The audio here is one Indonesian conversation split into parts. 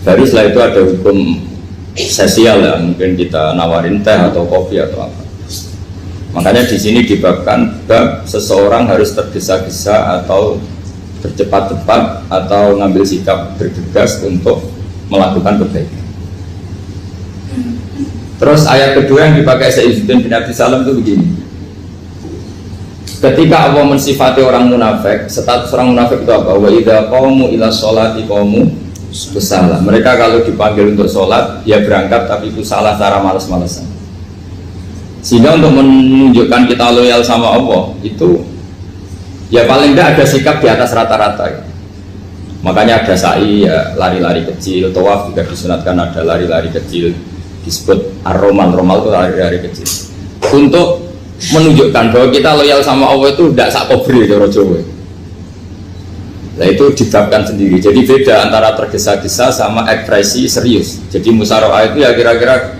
Baru setelah itu ada hukum sosial ya, mungkin kita nawarin teh atau kopi atau apa. Makanya di sini dibabkan bab seseorang harus tergesa-gesa atau bercepat-cepat atau ngambil sikap bergegas untuk melakukan kebaikan. Terus ayat kedua yang dipakai Sayyiduddin bin Abi Salam itu begini. Ketika Allah mensifati orang munafik, status orang munafik itu apa? Wa idza qamu ila sholati qamu kusala. Mereka kalau dipanggil untuk sholat, ya berangkat tapi itu salah cara malas-malasan. Sehingga untuk menunjukkan kita loyal sama Allah itu, ya paling tidak ada sikap di atas rata-rata. Makanya ada sa'i ya lari-lari kecil, tawaf juga disunatkan ada lari-lari kecil, disebut ar-romal, romal itu lari-lari kecil. Untuk menunjukkan bahwa kita loyal sama Allah itu tidak sak kobri cara Jawa. Nah itu dibabkan sendiri. Jadi beda antara tergesa-gesa sama ekspresi serius. Jadi musyawarah itu ya kira-kira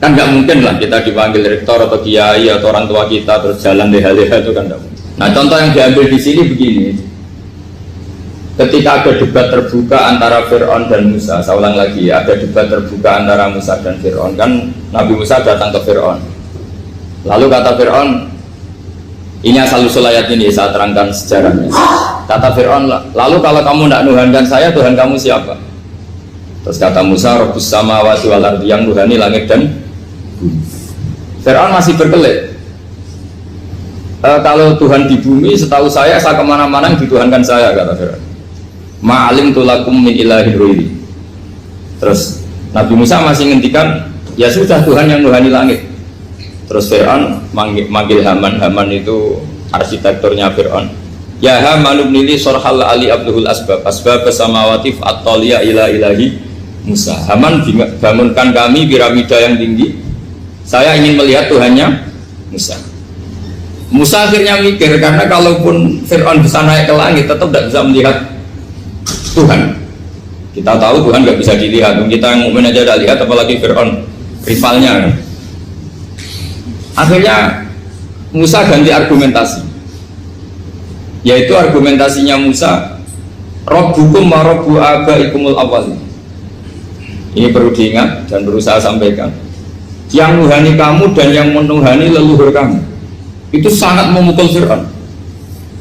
kan nggak mungkin lah kita dipanggil rektor atau kiai atau orang tua kita terus jalan leha-leha itu kan nggak mungkin. Nah contoh yang diambil di sini begini. Ketika ada debat terbuka antara Fir'aun dan Musa, saya ulang lagi ya, ada debat terbuka antara Musa dan Fir'aun. Kan Nabi Musa datang ke Fir'aun. Lalu kata Fir'aun, ini asal-usul ayat ini saya terangkan sejarahnya. Kata Fir'aun, lalu kalau kamu tidak nuhankan saya, Tuhan kamu siapa? Terus kata Musa, Rabbus samawati wal ardi, yang nuhani langit dan bumi. Fir'aun masih berkelit. Kalau Tuhan di bumi, setahu saya kemana-mana yang dituhankan saya, kata Fir'aun. Ma'alim tulakum min ilahin ruili. Terus Nabi Musa masih ngendikan, ya sudah Tuhan yang nuhani langit. Terus Fir'aun manggil Haman. Haman itu arsitekturnya Fir'aun. Ya Haman ibnili sorhal ali abduhul asbab samawati fa'atoliya ila ilahi Musa. Haman bangunkan kami piramida yang tinggi. Saya ingin melihat Tuhannya Musa. Musa akhirnya mikir, karena kalaupun Fir'aun bisa naik ke langit tetap tidak bisa melihat Tuhan. Kita tahu Tuhan nggak bisa dilihat. Kita yang mukmin aja tidak lihat, apalagi Fir'aun rivalnya. Akhirnya Musa ganti argumentasi, yaitu argumentasinya Musa, Rabbukum wa Rabbu abaikumul awwal. Ini perlu diingat dan perlu saya sampaikan. Yang nuhani kamu dan yang menuhani leluhur kamu itu sangat memukul Fir'aun.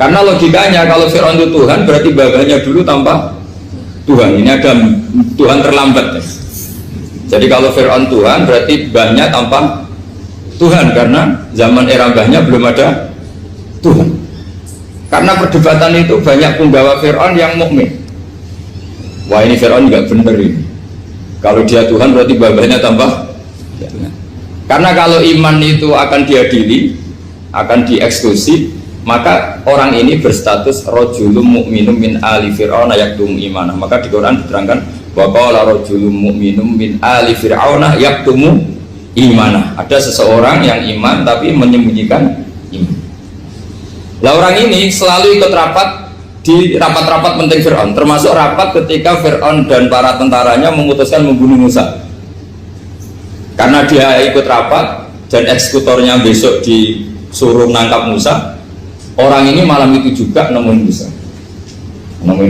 Karena logikanya kalau Fir'aun itu Tuhan, berarti babahnya dulu tanpa Tuhan. Ini ada Tuhan terlambat. Jadi kalau Fir'aun Tuhan, berarti babahnya tanpa Tuhan, karena zaman era mbahnya belum ada Tuhan. Karena perdebatan itu banyak penggawa Fir'aun yang mukmin. Wah ini Fir'aun nggak benar ini. Kalau dia Tuhan berarti babahnya tambah. Karena kalau iman itu akan diadili, akan dieksekusi, maka orang ini berstatus rojulum mukminum min ali Fir'aun yaktum imanah. Maka di Quran diterangkan wa qala rojulum mukminum min ali Fir'aun yaktumu imanah. Ada seseorang yang iman tapi menyembunyikan iman. Lah orang ini selalu ikut rapat di rapat-rapat penting Fir'aun, termasuk rapat ketika Fir'aun dan para tentaranya memutuskan membunuh Musa. Karena dia ikut rapat dan eksekutornya besok disuruh menangkap Musa, orang ini malam itu juga nemuin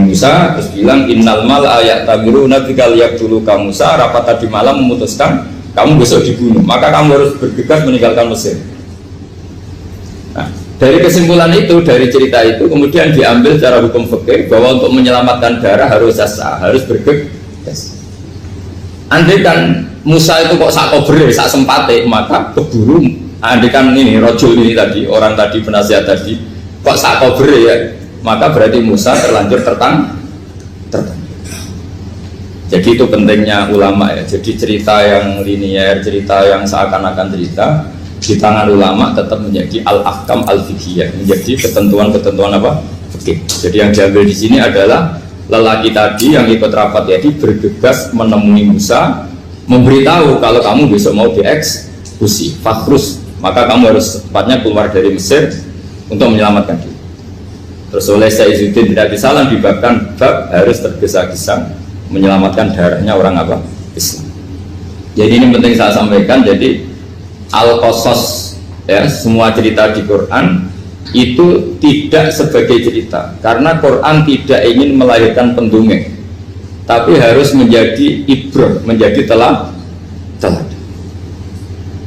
Musa terus bilang innal mal ayat tabiru nabikal yak dulu kamu Musa, rapat tadi malam memutuskan kamu besok dibunuh, maka kamu harus bergegas meninggalkan Mesir. Nah, dari kesimpulan itu, dari cerita itu kemudian diambil secara hukum fikih bahwa untuk menyelamatkan darah harus sah, harus bergegas. Andai kan Musa itu kok sak kober, sak sempate, maka keburu. Andai kan ini rojul ini tadi, orang tadi penasihat tadi kok sak kober ya, maka berarti Musa terlanjur tertang. Jadi itu pentingnya ulama ya. Jadi cerita yang linier, cerita yang seakan-akan cerita di tangan ulama tetap menjadi al-ahkam al-fiqhiyah, menjadi ketentuan-ketentuan apa? Fikih. Jadi yang diambil di sini adalah lelaki tadi yang ikut rapat jadi bergegas menemui Musa, memberitahu kalau kamu besok mau dieksekusi, fakrus, maka kamu harus cepatnya keluar dari Mesir untuk menyelamatkan diri. Terus oleh Sayyiduddin bin Abi Salam dibabkan bab harus tergesa-gesa menyelamatkan darahnya orang apa? Islam. Jadi ini penting saya sampaikan. Jadi al-qasas ya, semua cerita di Quran itu tidak sebagai cerita, karena Quran tidak ingin melahirkan pendongeng. tapi harus menjadi ibrah, menjadi teladan.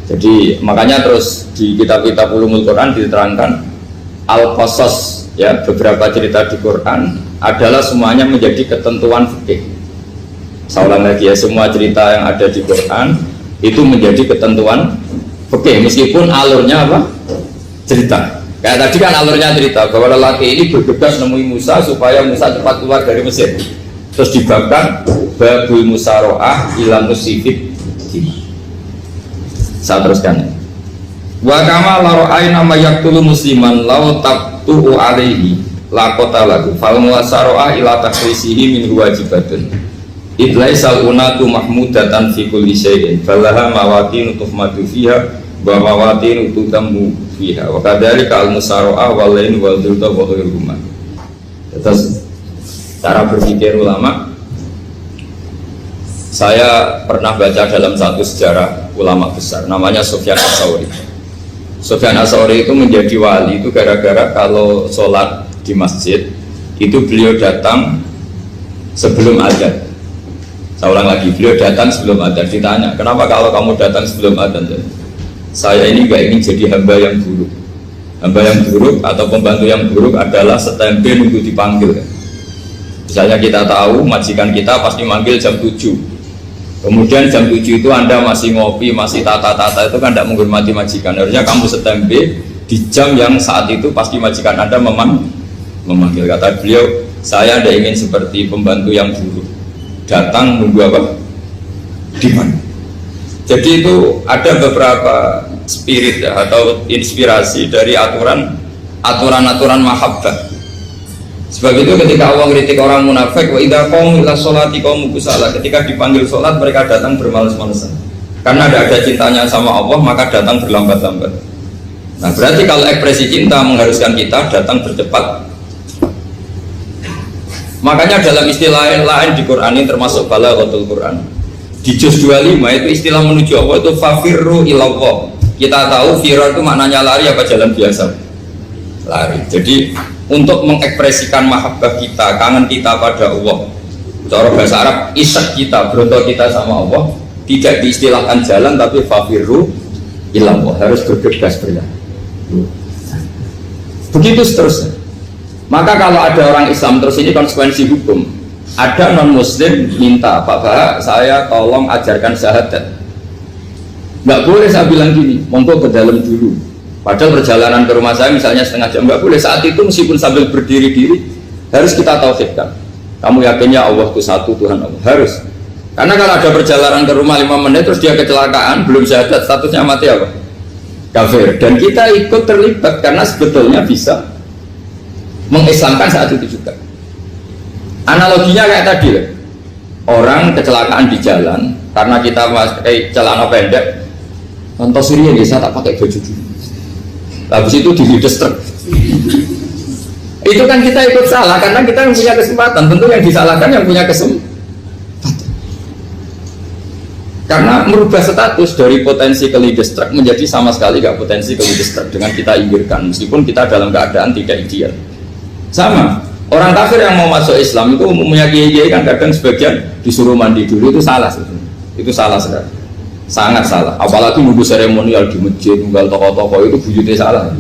Jadi makanya terus di kitab-kitab ulumul Quran diterangkan al-qasas, ya, beberapa cerita di Quran adalah semuanya menjadi ketentuan fikih. Saya ulang lagi ya, semua cerita yang ada di Quran itu menjadi ketentuan fikih, meskipun alurnya apa? Cerita. Kayak tadi kan alurnya cerita bahwa lelaki ini bergegas nemui Musa supaya Musa cepat keluar dari Mesir. Terus dibabkan babul musaroah ila musifid. Saya teruskan. Wa kama laro'ai nama yaktulu musliman law tabtu'u alaihi laqota lagu fal musaroah ila takrisihi min wajibatun. Idlaisal unatu mahmudatan fi kulli syai'in falaha mawatin tuhmadu fiha wa mawatin tutammu fiha wa kadzalika al musaroah wal lain wal dhulta wa ghairuhuma. Terus cara berpikir ulama, saya pernah baca dalam satu sejarah ulama besar namanya Sufyan Ats-Tsauri. Sufyan Ats-Tsauri itu menjadi wali itu gara-gara kalau sholat di masjid itu beliau datang sebelum adzan. Saya ulang lagi, beliau datang sebelum adzan. Ditanya, kenapa kalau kamu datang sebelum adzan? Saya ini gak ingin jadi hamba yang buruk. Hamba yang buruk atau pembantu yang buruk adalah setempe nunggu dipanggil. Misalnya kita tahu majikan kita pasti manggil jam 7. Kemudian jam 7 itu Anda masih ngopi, masih tata-tata, itu kan tidak menghormati majikan. Harusnya kamu setempe di jam yang saat itu pasti majikan Anda memanggil. Kata beliau, saya tidak ingin seperti pembantu yang buruk, datang nunggu apa? Di mana? Jadi itu ada beberapa spirit ya, atau inspirasi dari aturan-aturan mahabbah. Sebab itu ketika Allah kritik orang munafik, wa idza qamu ila sholati qamu kusala, ketika dipanggil sholat mereka datang bermalas-malasan. Karena tidak ada cintanya sama Allah, maka datang berlambat-lambat. Nah, berarti kalau ekspresi cinta mengharuskan kita datang bercepat. Makanya dalam istilah lain di Quran ini termasuk balaghatul Quran. Di juz 25 itu istilah menuju Allah itu fafirru ilallah. Kita tahu firar itu maknanya lari apa jalan biasa? Lari. Jadi untuk mengekspresikan mahabbah kita, kangen kita pada Allah, cara bahasa Arab isak kita, berontok kita sama Allah, tidak diistilahkan jalan tapi fafirru ilallah, harus bergegas berlari. Begitu seterusnya. Maka kalau ada orang Islam, terus ini konsekuensi hukum, ada non muslim minta, Pak Bah, saya tolong ajarkan syahadat. Nggak boleh saya bilang gini, monggo ke dalam dulu. Padahal perjalanan ke rumah saya misalnya setengah jam, nggak boleh. Saat itu meskipun sambil berdiri-diri harus kita tauhidkan. Kamu yakinnya Allah itu satu, Tuhan Allah, harus. Karena kalau ada perjalanan ke rumah 5 menit terus dia kecelakaan, belum syahadat, statusnya mati apa? Kafir. Dan kita ikut terlibat karena sebetulnya bisa mengislamkan saat itu juga. Analoginya kayak tadi lah. Orang kecelakaan di jalan karena kita pakai celana pendek, contoh Syria ya, saya tak pakai baju dulu. Habis itu dilides truk. Itu kan kita ikut salah karena kita yang punya kesempatan. Tentu yang disalahkan yang punya kesempatan. Karena merubah status dari potensi kelides truk menjadi sama sekali gak potensi kelides truk dengan kita inggirkan, meskipun kita dalam keadaan tidak ideal. Sama. Orang kafir yang mau masuk Islam itu umumnya kiai-kiai kan kadang sebagian disuruh mandi dulu, itu salah sebetulnya. Itu salah sekali. Sangat salah, apalagi nunggu seremonial di masjid, tunggal tokoh-tokoh itu bujutnya salah.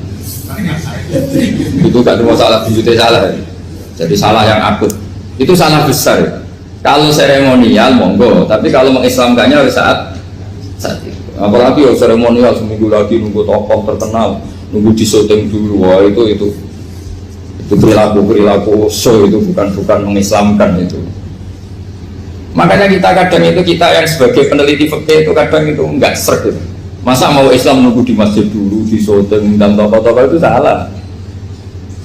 Itu gak cuma salah, bujutnya salah. Jadi salah yang akut. Itu salah besar. Kalau seremonial monggo, tapi kalau mengislamkannya harus saat itu. Apalagi ya seremonial seminggu lagi nunggu tokoh terkenal, nunggu di syuting dulu, wah itu perilaku show, itu bukan mengislamkan itu. Makanya kita yang sebagai peneliti fikih itu kadang itu enggak srek gitu. Masa mau Islam nunggu di masjid dulu, di syuting dan tokoh-tokoh, itu salah.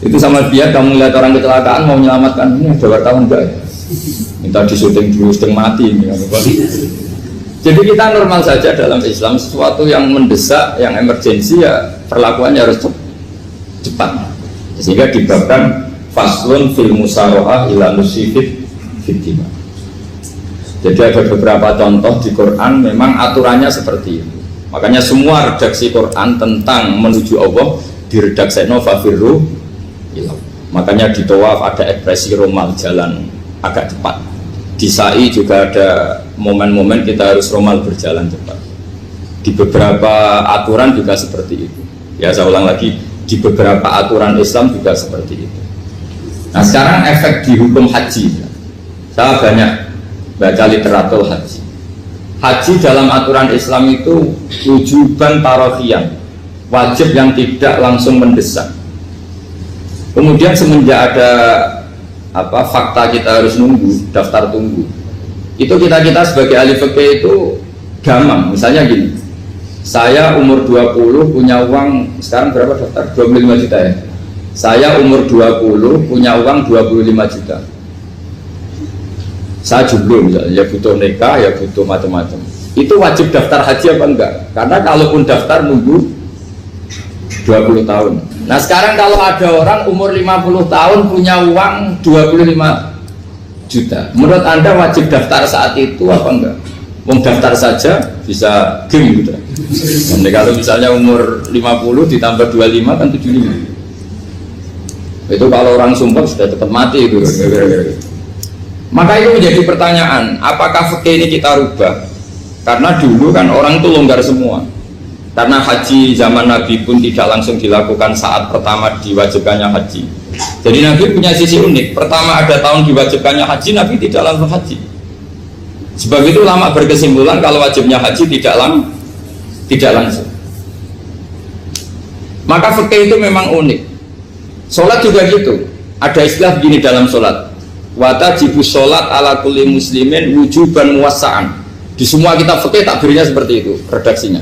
Itu sama dia kamu lihat orang kecelakaan mau menyelamatkan, ini ada wartawan enggak ya? Minta di syuting dulu setengah mati ini. Jadi kita normal saja dalam Islam, sesuatu yang mendesak, yang emergensi ya perlakuannya harus cepat. Sehingga dibabkan faslun fil musaroah ila nusifid fitima. Jadi ada beberapa contoh di Quran memang aturannya seperti itu. Makanya semua redaksi Quran tentang menuju Allah diredakseno fafirru ilallah. Makanya di tawaf ada ekspresi romal, jalan agak cepat. Di sa'i juga ada momen-momen kita harus romal berjalan cepat. Di beberapa aturan juga seperti itu. Ya saya ulang lagi, di beberapa aturan Islam juga seperti itu. Nah sekarang efek di hukum haji. Saya banyak baca literatur haji. Haji dalam aturan Islam itu wujuban tarofian, wajib yang tidak langsung mendesak. Kemudian semenjak ada fakta kita harus nunggu, daftar tunggu. Itu kita sebagai ahli fikih itu gampang. Misalnya gini, saya umur 20 punya uang, sekarang berapa daftar? 25 juta ya. Saya umur 20 punya uang 25 juta. Saya jomblo misalnya, ya butuh nikah, ya butuh macam-macam. Itu wajib daftar haji apa enggak? Karena kalaupun daftar nunggu 20 tahun. Nah sekarang kalau ada orang umur 50 tahun punya uang 25 juta, menurut Anda wajib daftar saat itu apa enggak? Mau daftar saja bisa game gitu. Nanti kalau misalnya umur 50 ditambah 25 kan 75. Itu kalau orang sumpah sudah tetap mati itu. Maka itu menjadi pertanyaan, apakah fikih ini kita rubah? Karena dulu kan orang itu longgar semua. Karena haji zaman Nabi pun tidak langsung dilakukan saat pertama diwajibkannya haji. Jadi Nabi punya sisi unik. Pertama ada tahun diwajibkannya haji, Nabi tidak langsung haji. Sebab itu ulama berkesimpulan kalau wajibnya haji tidak langsung. Maka fikih itu memang unik. Sholat juga gitu. Ada istilah begini dalam sholat. Watajibus sholat ala kulli muslimin wujuban muwassa'an. Di semua kitab fikih takbirnya seperti itu redaksinya.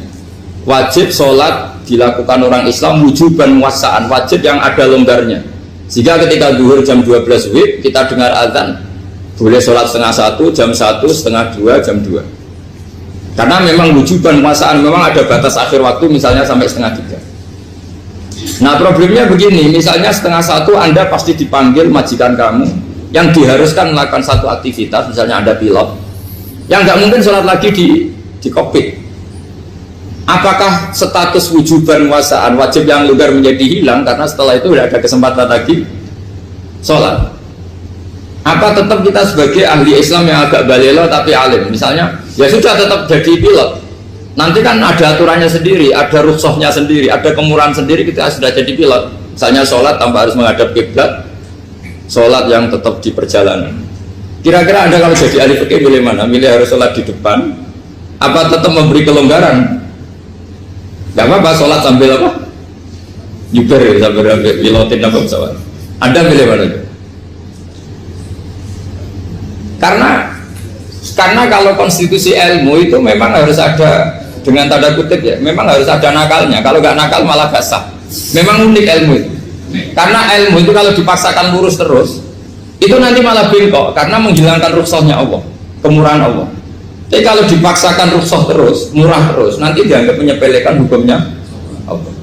Wajib sholat dilakukan orang Islam wujuban muwassa'an, wajib yang ada longgarnya. Sehingga ketika zuhur jam 12 WIB kita dengar azan, boleh sholat setengah 1, jam 1, setengah 2, jam 2. Karena memang wujuban muwassa'an, memang ada batas akhir waktu misalnya sampai setengah 3. Nah problemnya begini, misalnya setengah 1 Anda pasti dipanggil majikan kamu yang diharuskan melakukan satu aktivitas, misalnya Anda pilot yang nggak mungkin sholat lagi di kokpit. Apakah status wujuban muwassa'an wajib yang longgar menjadi hilang karena setelah itu tidak ada kesempatan lagi sholat? Apa tetap kita sebagai ahli Islam yang agak balelo tapi alim, misalnya ya sudah tetap jadi pilot, nanti kan ada aturannya sendiri, ada rukhsahnya sendiri, ada kemurahan sendiri, kita sudah jadi pilot, misalnya sholat tanpa harus menghadap kiblat, sholat yang tetap di perjalanan. Kira-kira Anda kalau jadi ahli fikih milih mana? Milih harus sholat di depan apa tetap memberi kelonggaran? Gak apa-apa sholat sambil apa? Yuber ya, sambil pilotin apa pesawat. Anda milih mana? Karena kalau konstitusi ilmu itu memang harus ada, dengan tanda kutip ya, memang harus ada nakalnya. Kalau nggak nakal malah gak sah. Memang unik ilmu itu. Karena ilmu itu kalau dipaksakan lurus terus, itu nanti malah bengkok karena menghilangkan rukhsahnya Allah, kemurahan Allah. Tapi kalau dipaksakan rukhsah terus, murah terus, nanti dianggap menyepelekan hukumnya Allah.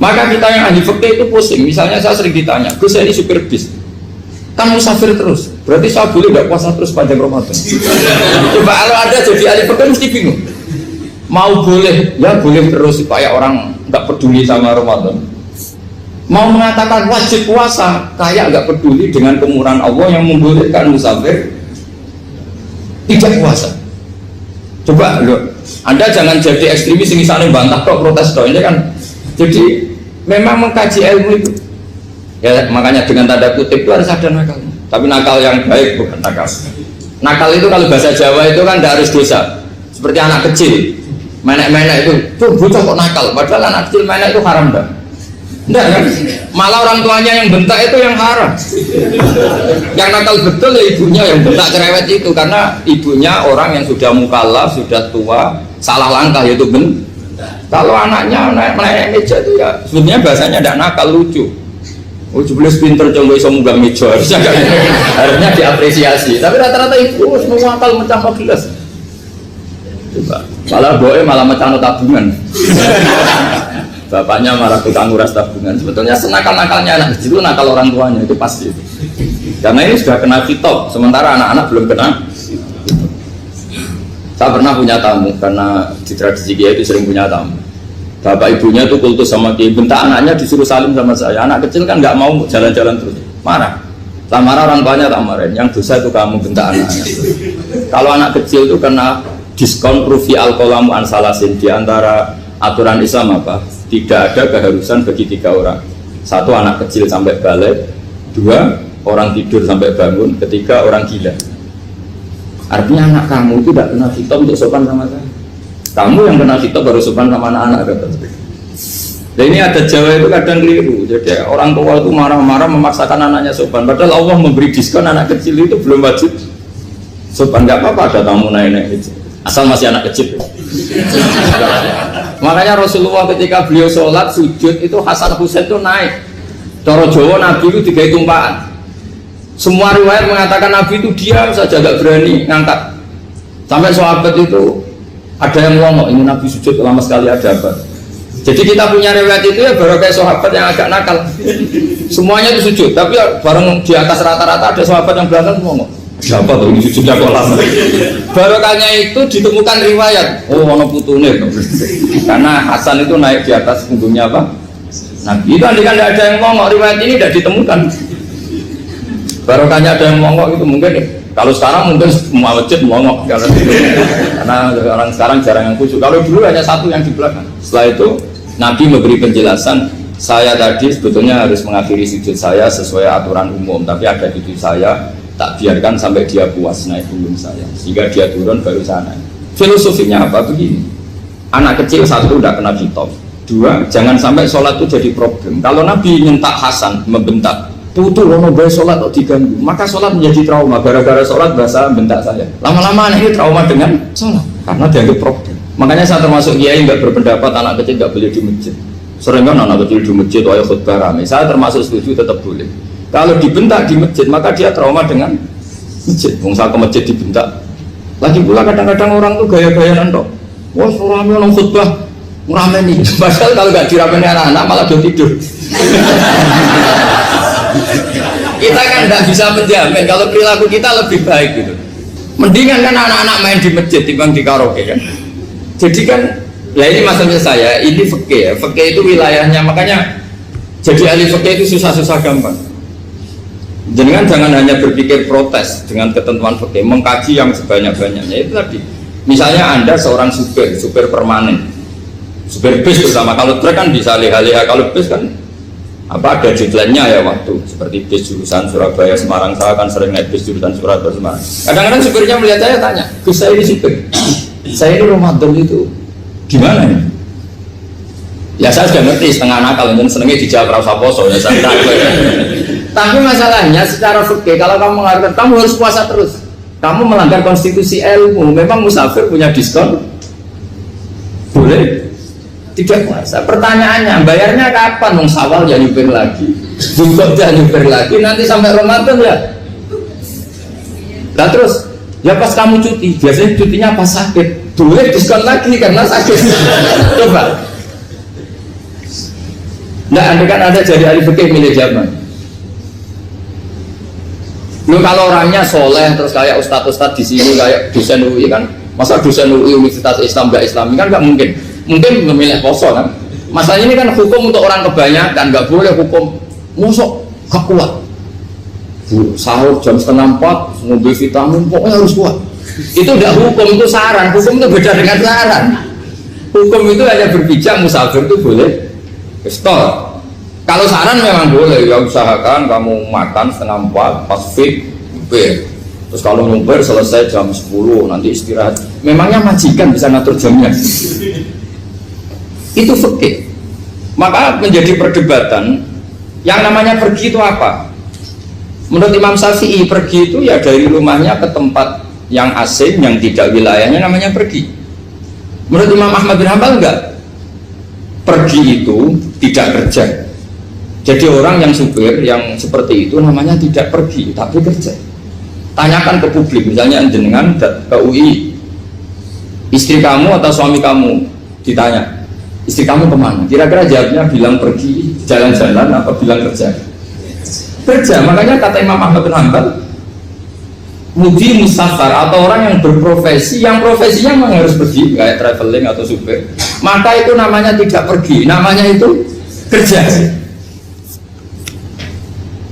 Maka kita yang ahli fikih itu pusing. Misalnya saya sering ditanya, Gus ini supir bis, kan musafir terus, berarti saya boleh nggak puasa terus panjang Ramadan? Coba kalau ada jadi ahli fikih mesti bingung. Mau boleh, ya boleh terus supaya orang nggak peduli sama Ramadan. Mau mengatakan wajib puasa, kayak nggak peduli dengan kemurahan Allah yang membolehkan musafir tidak puasa. Coba loh, Anda jangan jadi ekstremis yang misalnya bantah kok protes kok ini kan. Jadi memang mengkaji ilmu itu. Ya makanya dengan tanda kutip itu harus ada nakalnya. Tapi nakal yang baik bukan nakal. Nakal itu kalau bahasa Jawa itu kan tidak harus dosa. Seperti anak kecil, menek-menek itu, tuh bocah kok nakal. Padahal anak kecil menek itu haram dah. Enggak kan? Malah orang tuanya yang bentak itu yang haram. Yang nakal betul ya ibunya yang bentak cerewet itu, karena ibunya orang yang sudah mukallaf, sudah tua, salah langkah yaitu Kalau anaknya naik meja itu ya sebenarnya bahasanya tidak nakal, lucu. Oh jelas pinter coba iso munggah meja, harusnya diapresiasi. Tapi rata-rata ibu semua akal mecah gelas. Coba, malah boe malah mecah tabungan. Bapaknya marah tukang nguras tabungan. Sebetulnya senakal-nakalnya anak kecil itu nakal orang tuanya, itu pasti. Karena ini sudah kena kitab, sementara anak-anak belum kena. Saya pernah punya tamu, karena di tradisi Kiai itu sering punya tamu. Bapak ibunya itu kultus sama Kiai, bentak anaknya disuruh salim sama saya. Anak kecil kan nggak mau jalan-jalan terus, marah. Tak marah orang tuanya tak marahin, yang dosa itu kamu bentak anaknya. Kalau anak kecil itu kena diskon rufi al-qalamu an salasin. Di antara aturan Islam apa? Tidak ada keharusan bagi 3 orang. 1 anak kecil sampai balik, 2 orang tidur sampai bangun, 3 orang gila. Artinya anak kamu itu tidak kena khitab untuk sopan sama saya. Kamu yang kena khitab baru sopan sama anak-anak. Dan ini ada Jawa itu kadang keliru. Jadi orang tua itu marah-marah memaksakan anaknya sopan. Padahal Allah memberi diskon anak kecil itu belum wajib sopan. Nggak apa-apa ada tamu naik-naik itu. Asal masih anak kecil. Makanya Rasulullah ketika beliau sholat sujud itu Hasan Husain itu naik. Cara Jawa Nabi itu 3 tumpaan. Semua riwayat mengatakan Nabi itu diam saja, gak berani ngangkat. Sampai sahabat itu ada yang ngomong, ini Nabi sujud lama sekali ada apa? Jadi kita punya riwayat itu ya baru kayak sahabat yang agak nakal. Semuanya itu sujud, tapi bareng di atas rata-rata ada sahabat yang belakang ngomong, siapa tuh ini sujudnya kok lama? Barokahnya itu ditemukan riwayat, oh ono putune. Karena Hasan itu naik di atas punggungnya apa? Nabi itu andai kan tidak ada yang ngomong, riwayat ini tidak ditemukan. Barokahnya ada yang ngomong itu mungkin. Kalau sekarang mungkin semua masjid mongok karena orang sekarang jarang yang khusyuk. Kalau dulu hanya 1 yang di belakang. Setelah itu Nabi memberi penjelasan, saya tadi sebetulnya harus mengakhiri sujud saya sesuai aturan umum, tapi ada cucu saya tak biarkan sampai dia puas naik punggung saya, sehingga dia turun baru saya naik. Filosofinya apa? Begini, anak kecil 1 udah kena khitab, 2 jangan sampai sholat itu jadi problem. Kalau Nabi nyentak Hasan, membentak, putu lono bae sholat kok diganggu, maka sholat menjadi trauma. Gara-gara sholat bahasa bentak saya, lama-lama anak ini trauma dengan sholat karena dianggap problem. Makanya saya termasuk kiai nggak berpendapat anak kecil nggak boleh di masjid. Sering kan anak kecil di masjid ayo khutbah rame, saya termasuk setuju tetap boleh. Kalau dibentak di masjid maka dia trauma dengan masjid. Saya ke masjid dibentak, lagi pula kadang-kadang orang tuh gaya-gayaan tok, wah rame orang khutbah rame nih, padahal kalau nggak diramein anak-anak malah dia tidur. Kita kan nggak bisa menjamin kalau perilaku kita lebih baik gitu. Mendingan kan anak-anak main di masjid timbang di karaoke kan. Jadi kan, ya ini maksudnya saya, ini fikih ya. Fikih itu wilayahnya, makanya jadi ahli fikih itu susah-susah gampang. Jadi kan jangan hanya berpikir protes dengan ketentuan fikih, mengkaji yang sebanyak-banyaknya. Itu tadi, misalnya Anda seorang supir permanen, supir bis bersama. Kalau truk kan bisa leha-leha, kalau bis kan apa ada deadline-nya ya waktu. Seperti bis jurusan Surabaya Semarang, saya kan sering naik bis jurusan Surabaya Semarang. Kadang-kadang supirnya melihat saya tanya, Gus saya ini supir, saya ini Ramadan itu gimana ya? Ya saya sudah ngerti setengah nakal, dan senengnya dijawab rasa poso ya saya. Tapi masalahnya secara fikih kalau kamu mengharapkan kamu harus puasa terus, kamu melanggar konstitusi ilmu. Memang musafir punya diskon? Boleh tidak puasa. Pertanyaannya bayarnya kapan? Nung Sawal ya nyupir lagi, Jumlah ya nyupir lagi, nanti sampai Ramadan ya. Nah terus ya pas kamu cuti, biasanya cutinya pas sakit, boleh diskon lagi karena sakit. Coba. Nah, andai kan Anda jadi ahli fikih milih zaman. Lu kalau orangnya soleh terus kayak ustadz-ustadz di sini kayak dosen UI kan, masa dosen UI Universitas Islam nggak Islami kan nggak mungkin. Mungkin memilih poso kan. Masalahnya ini kan hukum untuk orang kebanyakan, nggak boleh hukum musuh gak kuat. Sahur jam 3:30 ngombe vitamin pokoknya harus kuat. Itu udah hukum, itu saran. Hukum itu beda dengan saran. Hukum itu hanya berpijak musafir itu boleh stop. Kalau saran memang boleh, ya usahakan kamu makan 3:30 pas fit nyupir. Terus kalau nyupir selesai jam 10 nanti istirahat. Memangnya majikan bisa ngatur jamnya? Itu fikih. Maka menjadi perdebatan yang namanya pergi itu apa? Menurut Imam Syafi'i pergi itu ya dari rumahnya ke tempat yang asing yang tidak wilayahnya namanya pergi. Menurut Imam Ahmad bin Hanbal enggak. Pergi itu tidak kerja. Jadi orang yang supir yang seperti itu namanya tidak pergi tapi kerja. Tanyakan ke publik, misalnya jenengan ke UI, istri kamu atau suami kamu ditanya, istri kamu kemana? Kira-kira jawabnya bilang pergi jalan-jalan atau bilang kerja? Kerja. Makanya kata Imam Ahmad bin Hanbal, mudi musafar atau orang yang berprofesi, yang profesinya memang harus pergi, kayak traveling atau supir, maka itu namanya tidak pergi, namanya itu kerja.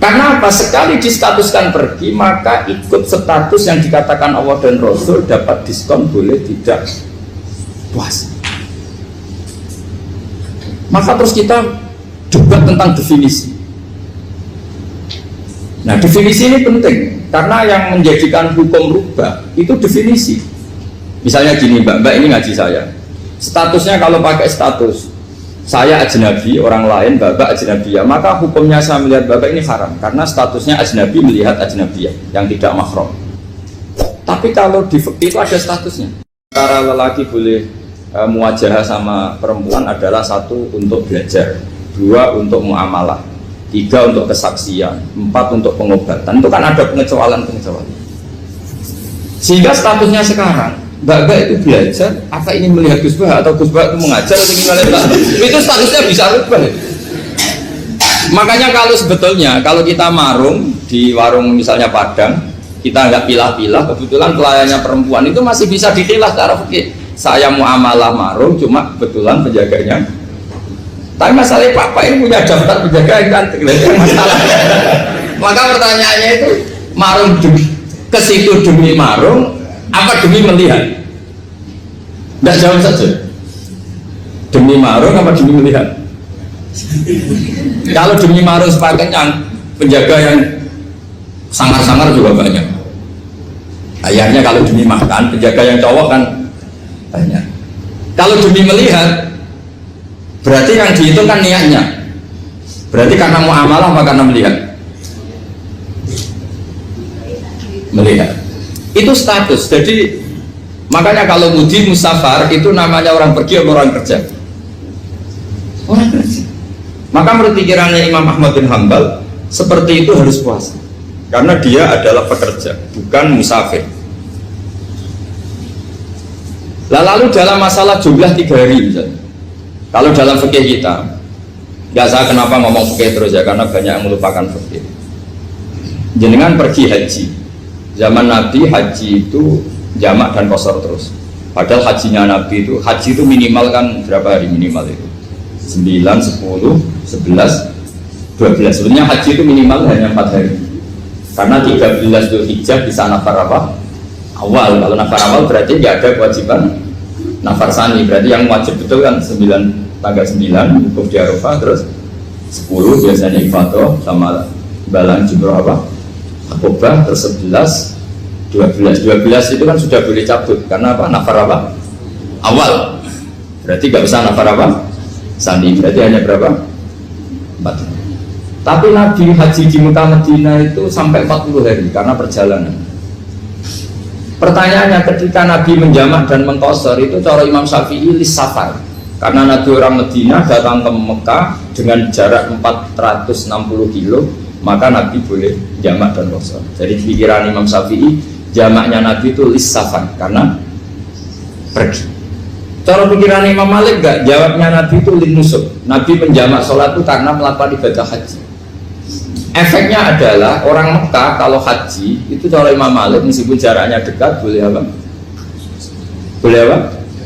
Karena apa? Sekali distatuskan pergi, maka ikut status yang dikatakan Allah dan Rasul, dapat diskon, boleh tidak puasa. Maka terus kita debat tentang definisi. Nah, definisi ini penting karena yang menjadikan hukum rubah itu definisi. Misalnya gini, mbak ini ngaji saya, statusnya kalau pakai status saya ajnabi, orang lain bapak ajnabiyah, maka hukumnya saya melihat bapak ini haram karena statusnya ajnabi melihat ajnabiyah yang tidak mahram. Tapi kalau di fikih itu ada statusnya. Antara lelaki boleh muwajahah sama perempuan adalah satu untuk belajar, dua untuk muamalah, tiga untuk kesaksian, empat untuk pengobatan. Itu kan ada pengecualian. Sehingga statusnya sekarang mbak itu belajar, apa ini melihat Gus Bah atau Gus Bah itu mengajar atau gimana, itu statusnya bisa rubah. Makanya kalau sebetulnya kalau kita marung di warung misalnya Padang, kita nggak pilah-pilah, kebetulan pelayannya perempuan, itu masih bisa dikilah secara fikih. Saya muamalah marung, cuma kebetulan penjaganya. Tapi masalahnya Pak ini punya daftar penjaga yang cantik, masalah. Maka pertanyaannya itu marung ke situ demi marung, apa demi melihat? Tidak jawab saja. Demi marung apa demi melihat? Kalau demi marung sepakatnya penjaga yang sangar-sangar juga banyak. Ayahnya kalau demi makan, penjaga yang cowok kan banyak. Kalau demi melihat, berarti yang dihitung kan niatnya. Berarti karena muamalah apa karena melihat? Melihat. Itu status. Jadi makanya kalau mudi musafar itu namanya orang pergi atau orang kerja? Orang kerja. Maka menurut pikirannya Imam Ahmad bin Hanbal, seperti itu harus puasa karena dia adalah pekerja, bukan musafir. Lalu dalam masalah jumlah 3 hari misalnya, kalau dalam fikih kita, nggak saya kenapa ngomong fikih terus ya, karena banyak yang melupakan fikih. Jenengan pergi haji, zaman Nabi haji itu jamak dan qashar terus. Padahal hajinya Nabi itu, haji itu minimal kan berapa hari minimal itu? 9, 10, 11, 12. Sebenarnya haji itu minimal hanya 4 hari. Karena 13 Dzulhijjah bisa nafar apa? Awal. Kalau nafar awal berarti nggak ada kewajiban nafar sani. Berarti yang wajib betul kan 9, tanggal 9 wukuf di Arafah, terus 10 biasanya ifadah sama balang jumroh apa? Akobah, terus 11, 12 itu kan sudah boleh cabut karena apa? Nafar apa? Awal. Berarti nggak bisa nafar apa? Sani. Berarti hanya berapa? 4. Tapi Nabi haji di Mekah Madinah itu sampai 40 hari karena perjalanan. Pertanyaannya, ketika Nabi menjamak dan mengqashar itu cara Imam Syafi'i lis safar. Karena Nabi orang Madinah datang ke Mekah dengan jarak 460 kilo, maka Nabi boleh jamak dan qashar. Jadi pikiran Imam Syafi'i, jamaknya Nabi itu lis safar karena pergi. Cara pikiran Imam Malik enggak, jawabnya Nabi itu lin nusuk. Nabi menjamak sholat itu karena melakukan ibadah haji. Efeknya adalah orang Mekah kalau haji itu cara Imam Malik meskipun jaraknya dekat boleh apa? Boleh apa?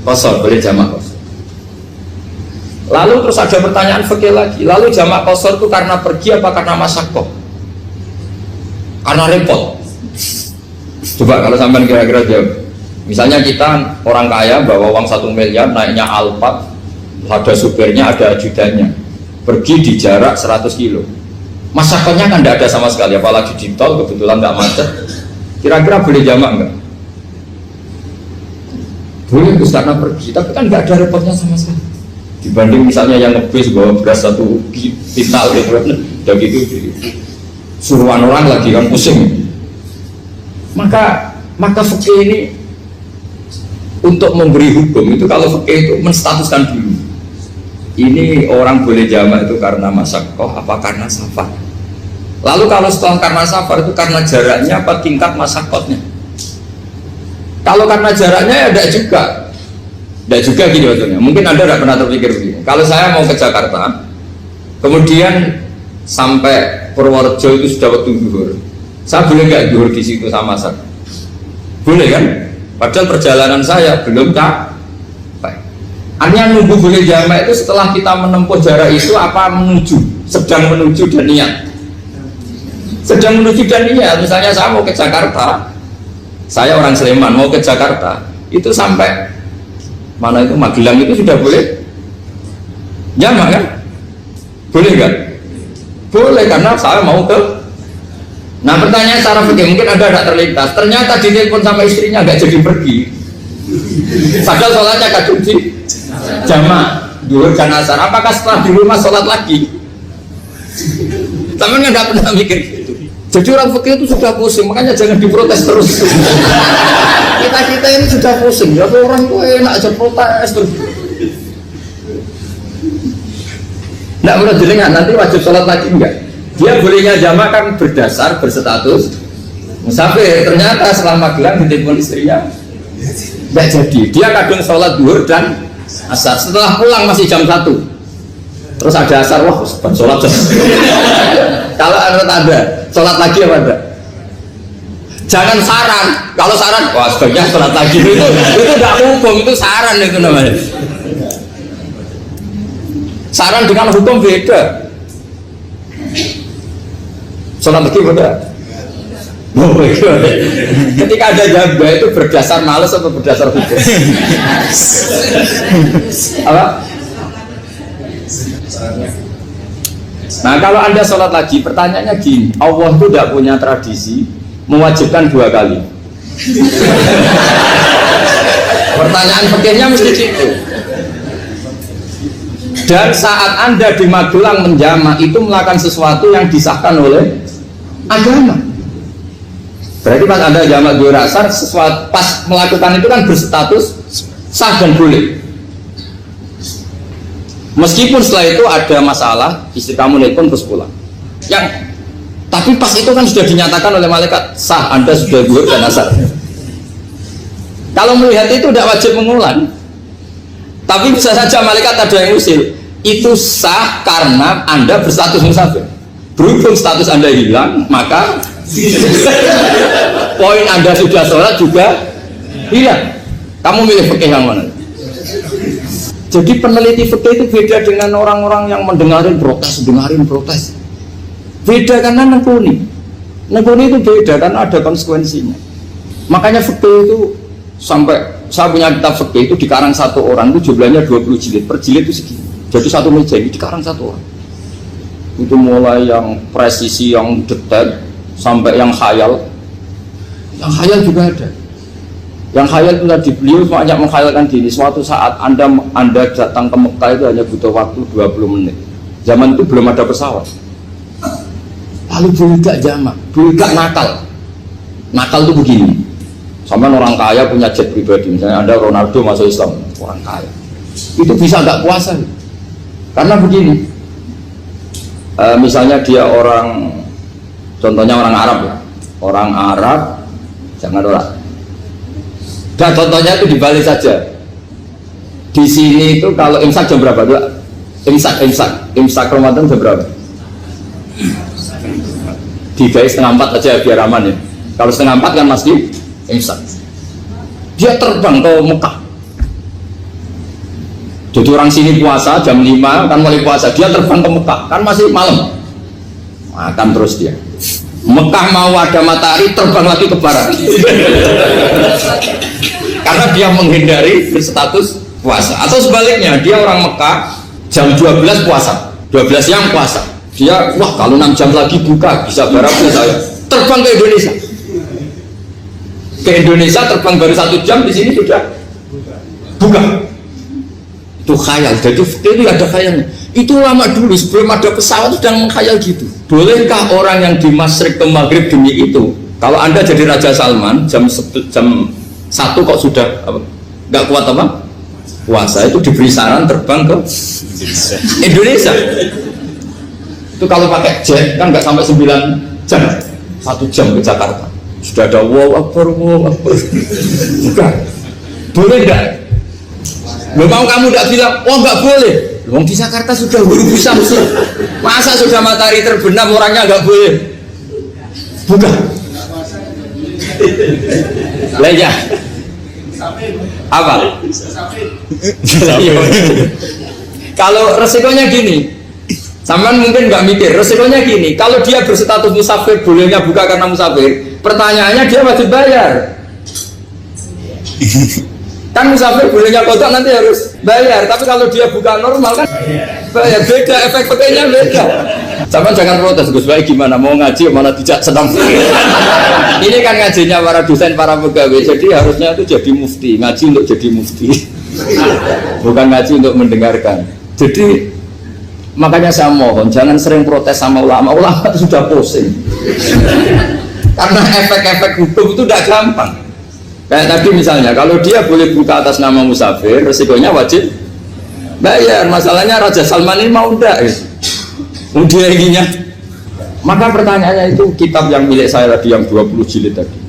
Qashar, boleh jamak qashar. Lalu terus ada pertanyaan fikih lagi. Lalu jamak qashar itu karena pergi apa karena masyaqqah? Karena repot. Coba kalau sampean kira-kira jawab. Misalnya kita orang kaya bawa uang 1 miliar, naiknya Alphard, ada supirnya, ada ajudannya, pergi di jarak 100 kilo. Masyarakatnya kan tidak ada sama sekali, apalagi di tol kebetulan nggak macet. Kira-kira boleh jamak nggak? Boleh, terus karena pergi, tapi kan nggak ada repotnya sama sekali. Dibanding misalnya yang ngebis bawa beras 1 kintal gitu, udah gitu suruhan orang lagi kan pusing. Maka fikih ini untuk memberi hukum itu, kalau fikih itu menstatuskan dulu. Ini orang boleh jamak itu karena masyaqqah apa karena safar. Lalu kalau setelah karena safar itu karena jaraknya apa tingkat masyaqqahnya. Kalau karena jaraknya ya tidak juga gini maksudnya. Mungkin Anda tidak pernah terpikir begini. Kalau saya mau ke Jakarta, kemudian sampai Purworejo itu sudah waktu zuhur, saya boleh nggak zuhur di situ sama saya? Boleh kan? Padahal perjalanan saya belum capek. Artinya nunggu boleh jamak itu setelah kita menempuh jarak itu apa menuju, sedang menuju dan niat. sedang menuju dan iya, misalnya saya mau ke Jakarta, saya orang Sleman mau ke Jakarta, itu sampai mana itu Magelang itu sudah boleh jamak kan? Boleh nggak? Boleh karena saya mau ke. Nah pertanyaan secara fikih mungkin ada tidak terlintas. Ternyata ditelepon sama istrinya nggak jadi pergi. Padahal sholatnya kadung di jamak duhur dan asar. Apakah setelah di rumah sholat lagi? Tapi nggak pernah mikir gitu. Jadi orang fikih itu sudah pusing, makanya jangan diprotes terus. Kita ini sudah pusing. Ya orang itu enak aja protes terus. Nggak perlu jelingan, nanti wajib sholat lagi enggak? Dia bolehnya jamak kan berdasar berstatus musafir. Ternyata selama Magelang ditelepon istrinya nggak jadi. Dia kadung sholat duhur dan asar. Setelah pulang masih jam 1. Terus ada asar, wah sholat. Kalau ada sholat lagi apa enggak? Jangan saran. Kalau saran, wah sebaiknya sholat lagi. Itu tidak hukum, itu saran itu namanya. Saran dengan hukum beda. Sholat lagi beda. Ketika ada jabah itu berdasar malas atau berdasar hukum? Apa? Nah kalau anda sholat lagi, pertanyaannya gini, Allah itu tidak punya tradisi mewajibkan 2 kali. Pertanyaan fikihnya mesti gitu. Dan saat anda di Magelang menjamak itu melakukan sesuatu yang disahkan oleh agama. Berarti pas anda jamak duhur asar, sesuatu pas melakukan itu kan berstatus sah dan boleh. Meskipun setelah itu ada masalah, istri kamu nelpon terus pulang. Tapi pas itu kan sudah dinyatakan oleh malaikat sah, anda sudah duhur dan asar. Kalau melihat itu tidak wajib mengulang. Tapi bisa saja malaikat ada yang usil. Itu sah karena anda berstatus musafir. Berhubung status anda hilang, maka poin anda sudah sholat juga hilang. Kamu milih fikih yang mana? Jadi peneliti fikih itu beda dengan orang-orang yang dengarin protes. Beda karena nekuni itu beda karena ada konsekuensinya. Makanya fikih itu sampai saya punya kitab fikih itu dikarang satu orang itu jumlahnya 20 jilid, per jilid itu segini. Jadi satu meja ini dikarang satu orang. Itu mulai yang presisi, yang detail, sampai yang khayal. Yang khayal juga ada. Yang khayal itu tadi beliau banyak mengkhayalkan diri. Suatu saat anda datang ke Mekah itu hanya butuh waktu 20 menit. Zaman itu belum ada pesawat. Lalu budak jamak, budak nakal. Nakal itu begini. Sama orang kaya punya jet pribadi. Misalnya anda Ronaldo masuk Islam, orang kaya. Itu bisa nggak puasa. Karena begini. Misalnya dia orang, contohnya orang Arab ya, orang Arab, jangan orang. Dan contohnya itu dibalik saja. Di sini itu kalau imsak jam berapa? Imsak Ramadan jam berapa? 3:30 aja biar aman ya. Kalau 3:30 kan masih imsak. Dia terbang ke Mekah. Jadi orang sini puasa jam 5 kan mulai puasa, dia terbang ke Mekah kan masih malam, makan terus dia. Mekah mau ada matahari terbang lagi ke barat. Karena dia menghindari berstatus puasa. Atau sebaliknya dia orang Mekah jam 12 puasa, 12 siang puasa. Dia wah kalau 6 jam lagi buka bisa barangnya saya terbang ke Indonesia. Ke Indonesia terbang baru 1 jam di sini sudah buka. Itu khayal. Jadi itu ada khayalnya. Itu lama dulu sebelum ada pesawat sudah mengkhayal gitu. Bolehkah orang yang di Masyrik ke Maghrib demi itu? Kalau anda jadi Raja Salman jam 1 kok sudah nggak kuat apa? Puasa itu diberi saran terbang ke Indonesia. Itu kalau pakai jet kan nggak sampai 9 jam, 1 jam ke Jakarta. Sudah ada wow akbar. Bukan. Boleh nggak? Lo mau kamu tidak bilang, oh nggak boleh. Lo di Jakarta sudah huru bisa mesti. Masa sudah matahari terbenam orangnya nggak boleh? Bukan. Leja. Apa? Kalau resikonya gini, Sampean mungkin nggak mikir, resikonya gini, kalau dia berstatus musafir, bolehnya buka karena musafir, pertanyaannya dia wajib bayar. Kan musafir bolehnya kodok nanti harus bayar, tapi kalau dia buka normal kan bayar, beda, efek pakainya beda. Sampean jangan protes, Gus Baik gimana, mau ngaji mana tidak senang. Ini kan ngajinya para dosen, para pegawai, jadi harusnya itu jadi mufti, ngaji untuk jadi mufti. Bukan ngaji untuk mendengarkan. Jadi makanya saya mohon jangan sering protes sama ulama itu sudah pusing. Karena efek-efek hukum itu tidak gampang. Kayak tadi misalnya kalau dia boleh buka atas nama musafir, resikonya wajib bayar. Masalahnya Raja Salman ini mau enggak dia inginnya. Maka pertanyaannya itu kitab yang milik saya tadi yang 20 jilid tadi,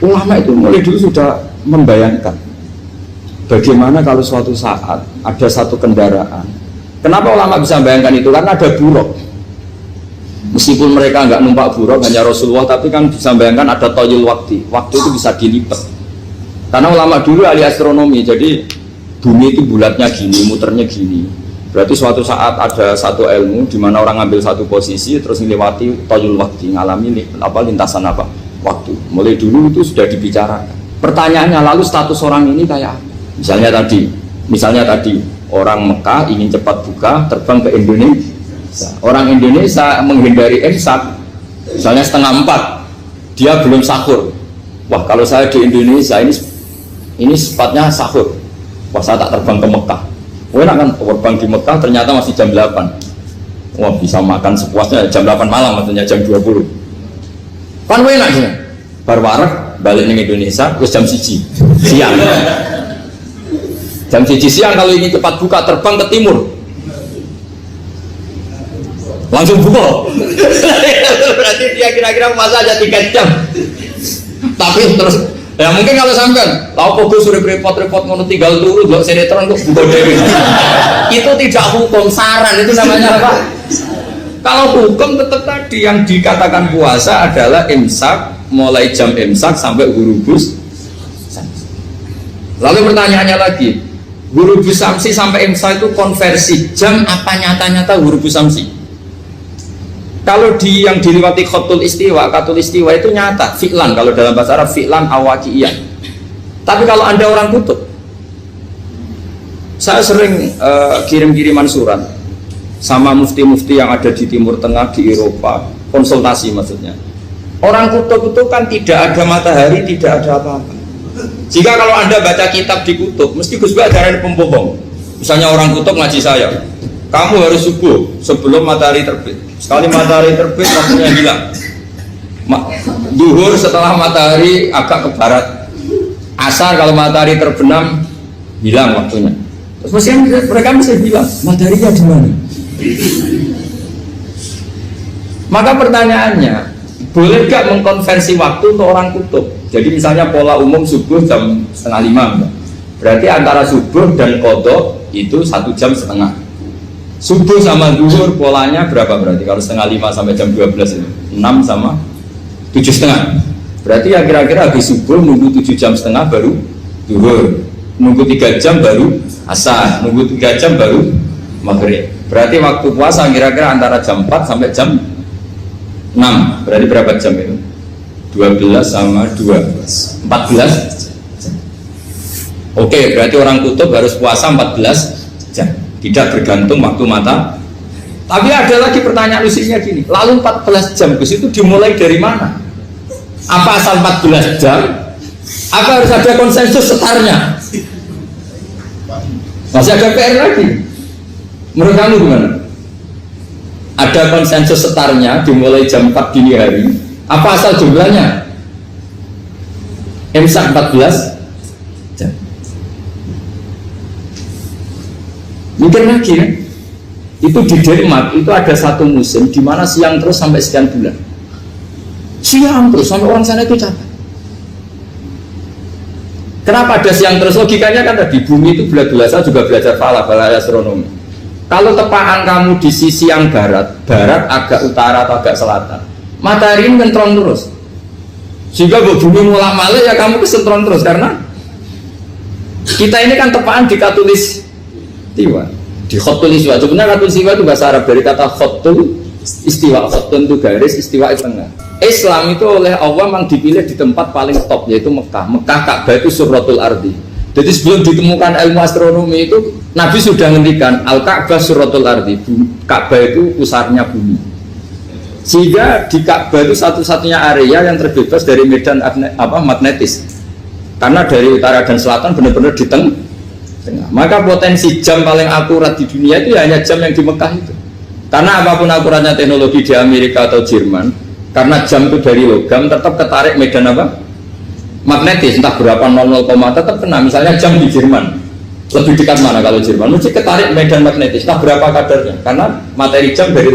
ulama itu mulai dulu sudah membayangkan bagaimana kalau suatu saat ada satu kendaraan. Kenapa ulama bisa membayangkan itu? Karena ada buruk. Meskipun mereka nggak numpak buruk, hanya Rasulullah, tapi kan bisa membayangkan ada toyul waktu. Waktu itu bisa dilipat. Karena ulama dulu ahli astronomi, jadi bumi itu bulatnya gini, muternya gini. Berarti suatu saat ada satu ilmu di mana orang ngambil satu posisi terus melewati toyul waktu, ngalami lintasan waktu. Mulai dulu itu sudah dibicarakan. Pertanyaannya lalu status orang ini kayak apa? Misalnya tadi orang Mekah ingin cepat buka terbang ke Indonesia. Orang Indonesia menghindari imsak, misalnya 3:30, dia belum sahur. Wah kalau saya di Indonesia ini sepatnya sahur. Wah saya tak terbang ke Mekah. Enak kan terbang di Mekah ternyata masih jam 8. Wah bisa makan sepuasnya jam 8 malam, maksudnya jam 20. Kan enak sih. Baru warak balik ke Indonesia terus jam 1 siang. Jam 1 siang kalau ingin cepat buka terbang ke timur langsung buka. Berarti dia kira-kira masa aja 3 jam. Tapi terus ya mungkin kalau sampean tahu kok sudah repot-repot ngono tinggal turu nggak sinetron kok buka dewi. Itu tidak hukum, saran itu namanya apa? Kalau hukum tetap tadi yang dikatakan puasa adalah imsak, mulai jam imsak sampai hurubus. Lalu pertanyaannya lagi, hurubus samsi sampai imsak itu konversi jam apa nyata-nyata hurubus samsi? Kalau yang diliwati khatul istiwa itu nyata, fi'lan, kalau dalam bahasa Arab fi'lan awaki'iyah. Tapi kalau Anda orang kutub, saya sering kirim-kiriman surat sama mufti-mufti yang ada di Timur Tengah, di Eropa, konsultasi maksudnya. Orang kutub itu kan tidak ada matahari, tidak ada apa-apa. Jika kalau Anda baca kitab di kutub, mesti Gus Bak ajaran pembohong. Misalnya orang kutub ngaji saya, kamu harus subuh sebelum matahari terbit. Sekali matahari terbit waktunya hilang. Duhur setelah matahari agak ke barat. Asar kalau matahari terbenam hilang waktunya. Terus mereka mesti bilang mataharinya di mana? Maka pertanyaannya, boleh gak mengkonversi waktu untuk orang kutub? Jadi misalnya pola umum subuh jam 4:30, berarti antara subuh dan qadha itu 1,5 jam. Subuh sama zuhur polanya berapa berarti? Kalau 4:30 sampai jam 12 itu 6 sama 7,5. Berarti ya kira-kira habis subuh nunggu 7,5 jam baru zuhur, nunggu 3 jam baru asar, nunggu 3 jam baru maghrib. Berarti waktu puasa kira-kira antara jam 4 sampai jam 6. Berarti berapa jam itu? 12 sama 2 14. Oke, berarti orang kutub harus puasa 14 jam. Tidak bergantung waktu mata. Tapi ada lagi pertanyaan lucunya gini, lalu 14 jam Gus itu dimulai dari mana? Apa asal 14 jam? Apa harus ada konsensus setarnya? Masih ada PR lagi. Menurut kamu gimana? Ada konsensus setarnya dimulai jam 4 dini hari. Apa asal jumlahnya? Imsak 14 jam. Mikir lagi ya, itu di Denmark itu ada satu musim di mana siang terus sampai sekian bulan, siang terus sampai orang sana itu capek. Kenapa ada siang terus? Logikanya kan tadi bumi itu belajar juga belajar bala astronomi. Kalau tepaan kamu di sisi yang barat agak utara atau agak selatan, matahari ini kentron terus, sehingga bumi mulak malik ya kamu kesentron terus karena kita ini kan tepaan di katulis tiwa. di khotul istiwa. Sebenarnya khotul istiwa itu bahasa Arab dari kata khotul istiwa. Khotul itu garis, istiwa itu tengah. Islam itu oleh Allah memang dipilih di tempat paling top, yaitu Mekah. Mekah Ka'bah itu suratul ardi. Jadi sebelum ditemukan ilmu astronomi itu Nabi sudah ngendikan Al-Ka'bah suratul ardi. Ka'bah itu pusarnya bumi. Sehingga di Ka'bah itu satu-satunya area yang terbebas dari medan magnetis. Karena dari utara dan selatan benar-benar di tengah. Maka potensi jam paling akurat di dunia itu hanya jam yang di Mekah itu. Karena apapun akuratnya teknologi di Amerika atau Jerman, karena jam itu dari logam tetap ketarik medan magnetis, entah berapa 00, tetap kena. Misalnya jam di Jerman lebih dekat mana kalau Jerman, mesti ketarik medan magnetis, entah berapa kadarnya, karena materi jam dari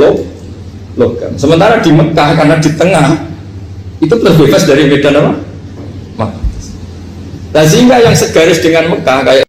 logam. Sementara di Mekah karena di tengah itu terbebas dari medan magnetis. Nah, sehingga yang segaris dengan Mekah kayak